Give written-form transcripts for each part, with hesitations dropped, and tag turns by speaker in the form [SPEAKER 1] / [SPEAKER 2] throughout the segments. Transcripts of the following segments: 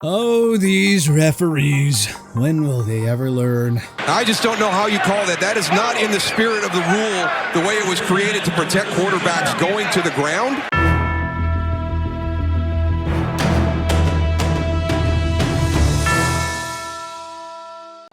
[SPEAKER 1] Oh, these referees. When will they ever learn?
[SPEAKER 2] I just don't know how you call that. That is not in the spirit of the rule, the way it was created to protect quarterbacks going to the ground.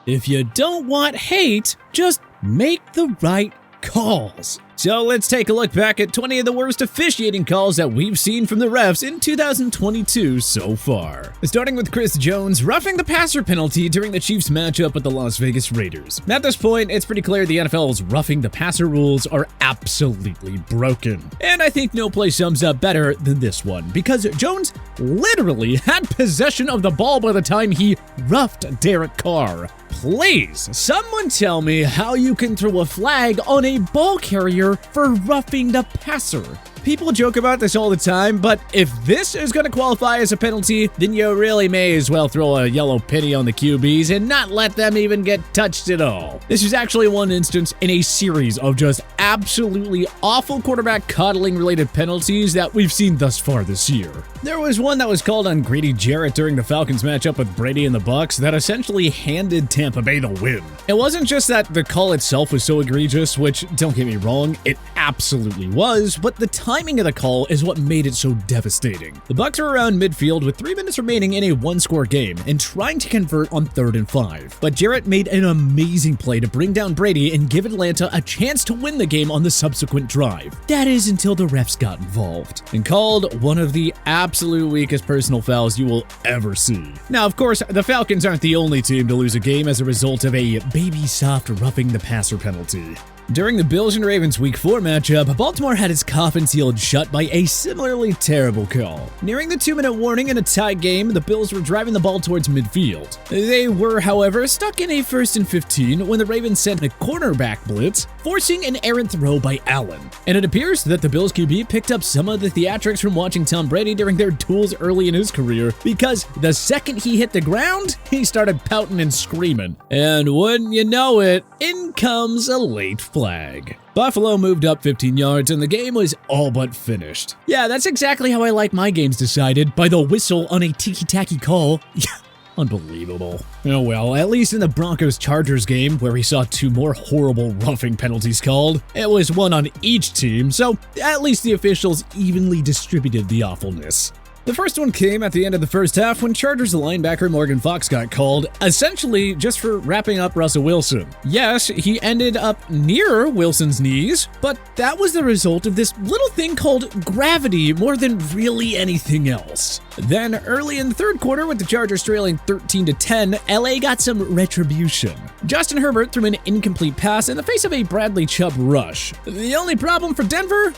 [SPEAKER 1] If you don't want hate, just make the right calls. So let's take a look back at 20 of the worst officiating calls that we've seen from the refs in 2022 so far. Starting with Chris Jones roughing the passer penalty during the Chiefs matchup with the Las Vegas Raiders. At this point, it's pretty clear the NFL's roughing the passer rules are absolutely broken. And I think no play sums up better than this one, because Jones literally had possession of the ball by the time he roughed Derek Carr. Please, someone tell me how you can throw a flag on a ball carrier for roughing the passer. People joke about this all the time, but if this is going to qualify as a penalty, then you really may as well throw a yellow penny on the QBs and not let them even get touched at all. This is actually one instance in a series of just absolutely awful quarterback coddling related penalties that we've seen thus far this year. There was one that was called on Grady Jarrett during the Falcons matchup with Brady and the Bucs that essentially handed Tampa Bay the win. It wasn't just that the call itself was so egregious, which, don't get me wrong, it absolutely was, but the timing of the call is what made it so devastating. The Bucs are around midfield with 3 minutes remaining in a one-score game and trying to convert on 3rd and 5. But Jarrett made an amazing play to bring down Brady and give Atlanta a chance to win the game on the subsequent drive. That is until the refs got involved and called one of the absolute weakest personal fouls you will ever see. Now, of course, the Falcons aren't the only team to lose a game as a result of a baby soft roughing the passer penalty. During the Bills and Ravens Week 4 matchup, Baltimore had its coffin sealed shut by a similarly terrible call. Nearing the 2-minute warning in a tied game, the Bills were driving the ball towards midfield. They were, however, stuck in a 1st and 15 when the Ravens sent a cornerback blitz, forcing an errant throw by Allen. And it appears that the Bills QB picked up some of the theatrics from watching Tom Brady during their duels early in his career, because the second he hit the ground, he started pouting and screaming. And wouldn't you know it, in comes a late flag. Buffalo moved up 15 yards and the game was all but finished. Yeah, that's exactly how I like my games decided, by the whistle on a ticky-tacky call. Unbelievable. Oh well, at least in the Broncos-Chargers game, where we saw 2 more horrible roughing penalties called, it was one on each team, so at least the officials evenly distributed the awfulness. The first one came at the end of the first half when Chargers linebacker Morgan Fox got called, essentially just for wrapping up Russell Wilson. Yes, he ended up near Wilson's knees, but that was the result of this little thing called gravity more than really anything else. Then, early in the 3rd quarter, with the Chargers trailing 13-10, LA got some retribution. Justin Herbert threw an incomplete pass in the face of a Bradley Chubb rush. The only problem for Denver?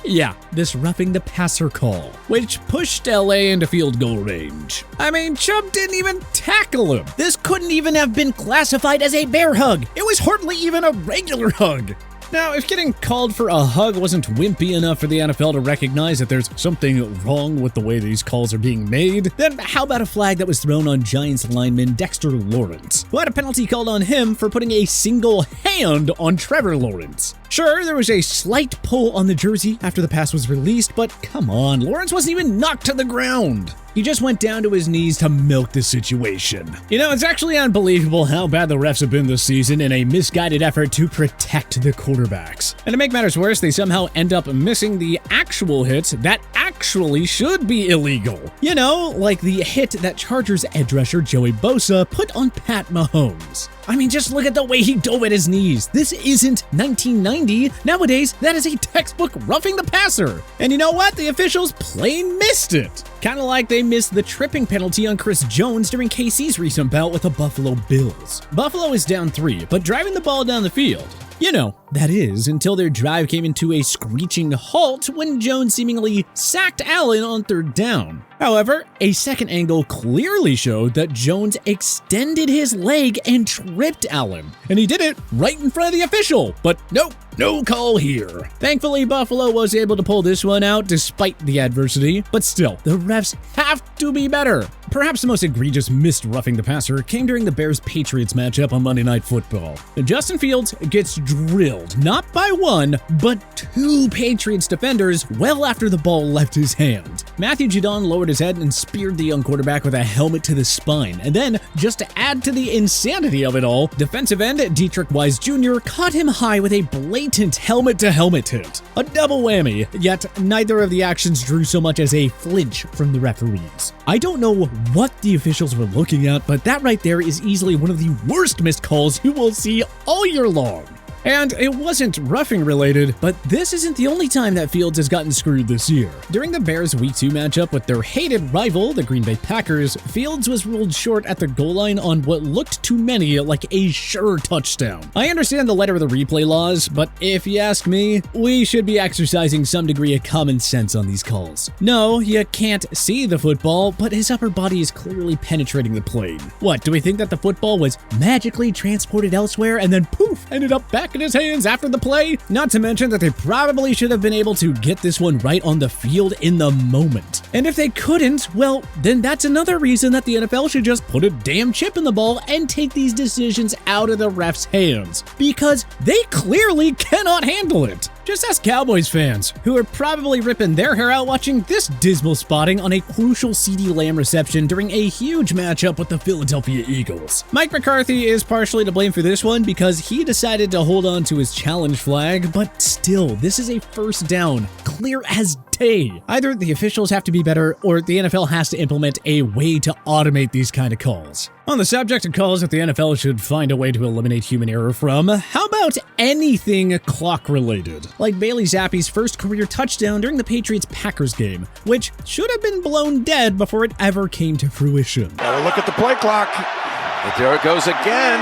[SPEAKER 1] Yeah, this roughing the passer call, which pushed LA into field goal range. I mean, Chubb didn't even tackle him. This couldn't even have been classified as a bear hug. It was hardly even a regular hug. Now, if getting called for a hug wasn't wimpy enough for the NFL to recognize that there's something wrong with the way these calls are being made, then how about a flag that was thrown on Giants lineman Dexter Lawrence, who had a penalty called on him for putting a single hand on Trevor Lawrence? Sure, there was a slight pull on the jersey after the pass was released, but come on, Lawrence wasn't even knocked to the ground. He just went down to his knees to milk the situation. You know, it's actually unbelievable how bad the refs have been this season in a misguided effort to protect the quarterbacks. And to make matters worse, they somehow end up missing the actual hits that actually should be illegal. You know, like the hit that Chargers edge rusher Joey Bosa put on Pat Mahomes. I mean, just look at the way he dove at his knees. This isn't 1990. Nowadays, that is a textbook roughing the passer. And you know what? The officials plain missed it. Kind of like they missed the tripping penalty on Chris Jones during KC's recent bout with the Buffalo Bills. Buffalo is down 3, but driving the ball down the field. You know, that is, until their drive came into a screeching halt when Jones seemingly sacked Allen on 3rd down. However, a second angle clearly showed that Jones extended his leg and tripped Allen, and he did it right in front of the official, but nope, no call here. Thankfully, Buffalo was able to pull this one out despite the adversity, but still, the refs have to be better. Perhaps the most egregious missed roughing the passer came during the Bears-Patriots matchup on Monday Night Football. Justin Fields gets drilled tackled, not by one, but two Patriots defenders well after the ball left his hand. Matthew Judon lowered his head and speared the young quarterback with a helmet to the spine. And then, just to add to the insanity of it all, defensive end Dietrich Wise Jr. caught him high with a blatant helmet-to-helmet hit. A double whammy, yet neither of the actions drew so much as a flinch from the referees. I don't know what the officials were looking at, but that right there is easily one of the worst missed calls you will see all year long. And it wasn't roughing related, but this isn't the only time that Fields has gotten screwed this year. During the Bears' Week 2 matchup with their hated rival, the Green Bay Packers, Fields was ruled short at the goal line on what looked to many like a sure touchdown. I understand the letter of the replay laws, but if you ask me, we should be exercising some degree of common sense on these calls. No, you can't see the football, but his upper body is clearly penetrating the plane. What, do we think that the football was magically transported elsewhere and then poof, ended up back in his hands after the play? Not to mention that they probably should have been able to get this one right on the field in the moment. And if they couldn't, well, then that's another reason that the NFL should just put a damn chip in the ball and take these decisions out of the refs' hands. Because they clearly cannot handle it. Just ask Cowboys fans, who are probably ripping their hair out watching this dismal spotting on a crucial CeeDee Lamb reception during a huge matchup with the Philadelphia Eagles. Mike McCarthy is partially to blame for this one because he decided to hold on to his challenge flag, but still, this is a first down, clear as day. Either the officials have to be better or the NFL has to implement a way to automate these kind of calls. On the subject of calls that the NFL should find a way to eliminate human error from, how about anything clock-related? Like Bailey Zappe's first career touchdown during the Patriots-Packers game, which should have been blown dead before it ever came to fruition.
[SPEAKER 3] Gotta look at the play clock.
[SPEAKER 4] And there it goes again.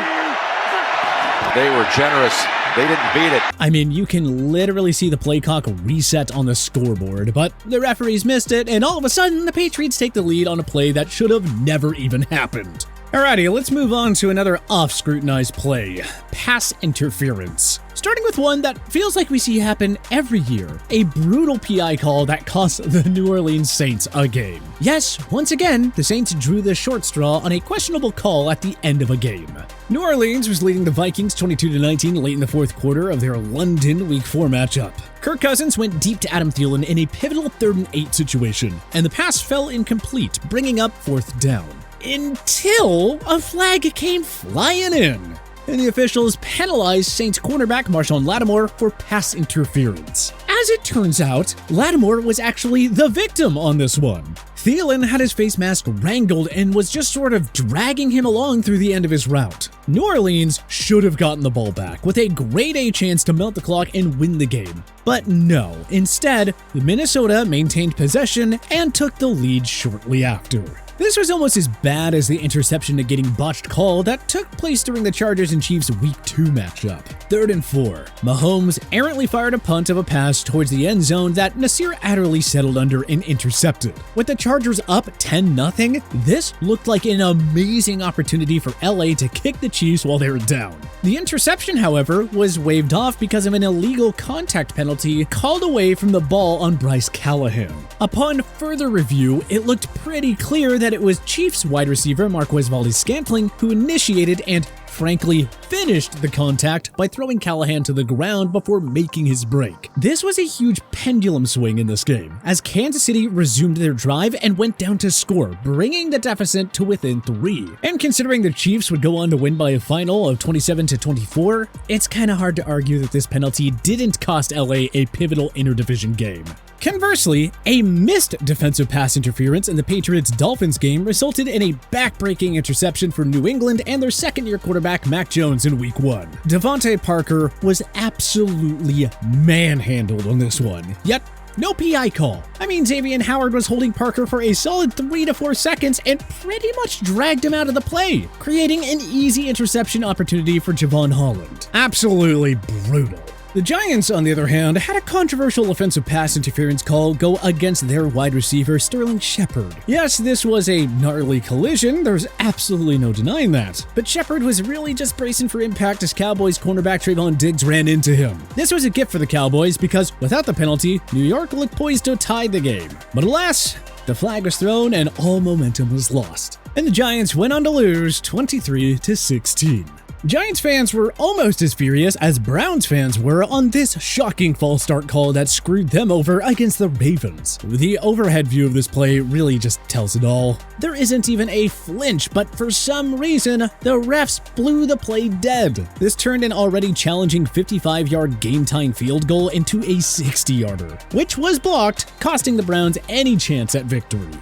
[SPEAKER 4] They were generous. They didn't beat it.
[SPEAKER 1] I mean, you can literally see the play clock reset on the scoreboard, but the referees missed it, and all of a sudden, the Patriots take the lead on a play that should have never even happened. Alrighty, let's move on to another off-scrutinized play, pass interference. Starting with one that feels like we see happen every year, a brutal PI call that cost the New Orleans Saints a game. Yes, once again, the Saints drew the short straw on a questionable call at the end of a game. New Orleans was leading the Vikings 22-19 late in the fourth quarter of their London Week 4 matchup. Kirk Cousins went deep to Adam Thielen in a pivotal 3rd and 8 situation, and the pass fell incomplete, bringing up 4th down. Until a flag came flying in, and the officials penalized Saints cornerback Marshawn Lattimore for pass interference. As it turns out, Lattimore was actually the victim on this one. Thielen had his face mask wrangled and was just sort of dragging him along through the end of his route. New Orleans should have gotten the ball back with a grade A chance to melt the clock and win the game. But no, instead, Minnesota maintained possession and took the lead shortly after. This was almost as bad as the interception to getting botched call that took place during the Chargers and Chiefs Week 2 matchup. 3rd and 4. Mahomes errantly fired a punt of a pass towards the end zone that Nasir Adderley settled under and intercepted. With the Chargers up 10-0, this looked like an amazing opportunity for LA to kick the Chiefs while they were down. The interception, however, was waved off because of an illegal contact penalty called away from the ball on Bryce Callahan. Upon further review, it looked pretty clear that it was Chiefs wide receiver Marquez Valdes-Scantling who initiated and frankly finished the contact by throwing Callahan to the ground before making his break. This was a huge pendulum swing in this game, as Kansas City resumed their drive and went down to score, bringing the deficit to within 3. And considering the Chiefs would go on to win by a final of 27-24, it's kinda hard to argue that this penalty didn't cost LA a pivotal interdivision game. Conversely, a missed defensive pass interference in the Patriots-Dolphins game resulted in a back-breaking interception for New England and their second-year quarterback Mac Jones in Week 1. Devontae Parker was absolutely manhandled on this one, yet no PI call. I mean, Xavier Howard was holding Parker for a solid 3 to 4 seconds and pretty much dragged him out of the play, creating an easy interception opportunity for Javon Holland. Absolutely brutal. The Giants, on the other hand, had a controversial offensive pass interference call go against their wide receiver, Sterling Shepard. Yes, this was a gnarly collision, there's absolutely no denying that, but Shepard was really just bracing for impact as Cowboys cornerback Trayvon Diggs ran into him. This was a gift for the Cowboys because, without the penalty, New York looked poised to tie the game. But alas, the flag was thrown and all momentum was lost, and the Giants went on to lose 23-16. Giants fans were almost as furious as Browns fans were on this shocking false start call that screwed them over against the Ravens. The overhead view of this play really just tells it all. There isn't even a flinch, but for some reason, the refs blew the play dead. This turned an already challenging 55-yard game-tying field goal into a 60-yarder, which was blocked, costing the Browns any chance at victory.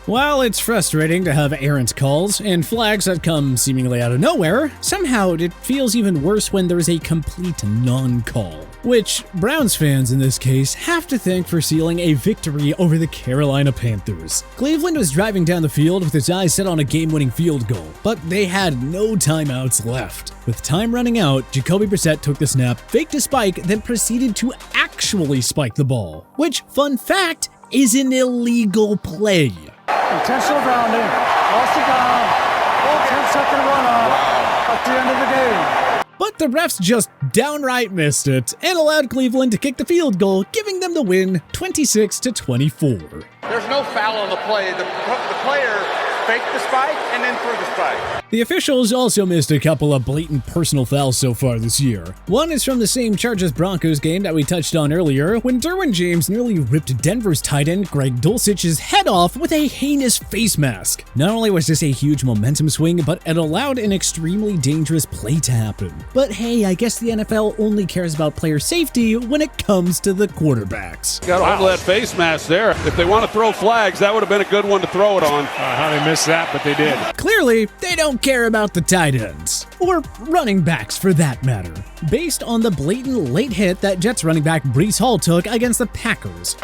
[SPEAKER 1] While it's frustrating to have errant calls and flags that come seemingly out of nowhere, somehow it feels even worse when there's a complete non-call, which Browns fans in this case have to thank for sealing a victory over the Carolina Panthers. Cleveland was driving down the field with his eyes set on a game-winning field goal, but they had no timeouts left. With time running out, Jacoby Brissett took the snap, faked a spike, then proceeded to actually spike the ball, which, fun fact, is an illegal play.
[SPEAKER 3] Intentional grounding, lost it down, 10-second run on at the end of the game.
[SPEAKER 1] But the refs just downright missed it and allowed Cleveland to kick the field goal, giving them the win 26-24.
[SPEAKER 5] There's no foul on the play. The player faked the spike and then threw the spike.
[SPEAKER 1] The officials also missed a couple of blatant personal fouls so far this year. One is from the same Chargers-Broncos game that we touched on earlier, when DERWIN James nearly ripped Denver's tight end Greg Dulcich's head off with a heinous face mask. Not only was this a huge momentum swing, but it allowed an extremely dangerous play to happen. But hey, I guess the NFL only cares about player safety when it comes to the quarterbacks.
[SPEAKER 6] Got all that face mask there. If they want to throw flags, that would have been a good one to throw it on.
[SPEAKER 7] How they missed that, but they did.
[SPEAKER 1] Clearly, they don't care about the tight ends, or running backs for that matter, based on the blatant late hit that Jets running back Breece Hall took against the Packers.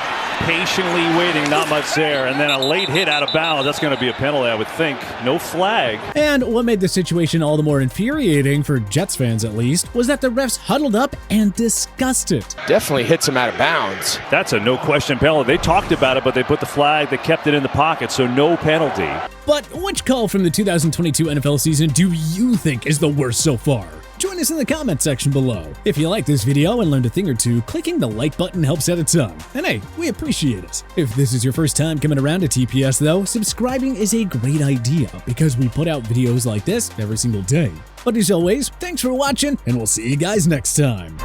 [SPEAKER 7] Patiently waiting, not much there, and then a late hit out of bounds. That's going to be a penalty, I would think. No flag.
[SPEAKER 1] And what made the situation all the more infuriating, for Jets fans at least, was that the refs huddled up and discussed it.
[SPEAKER 8] Definitely hits him out of bounds.
[SPEAKER 7] That's a no-question penalty. They talked about it, but they put the flag, they kept it in the pocket, so no penalty.
[SPEAKER 1] But which call from the 2022 NFL season do you think is the worst so far? Join us in the comment section below. If you like this video and learned a thing or two, clicking the like button helps out a ton. And hey, we appreciate it. If this is your first time coming around to TPS though, subscribing is a great idea because we put out videos like this every single day. But as always, thanks for watching and we'll see you guys next time.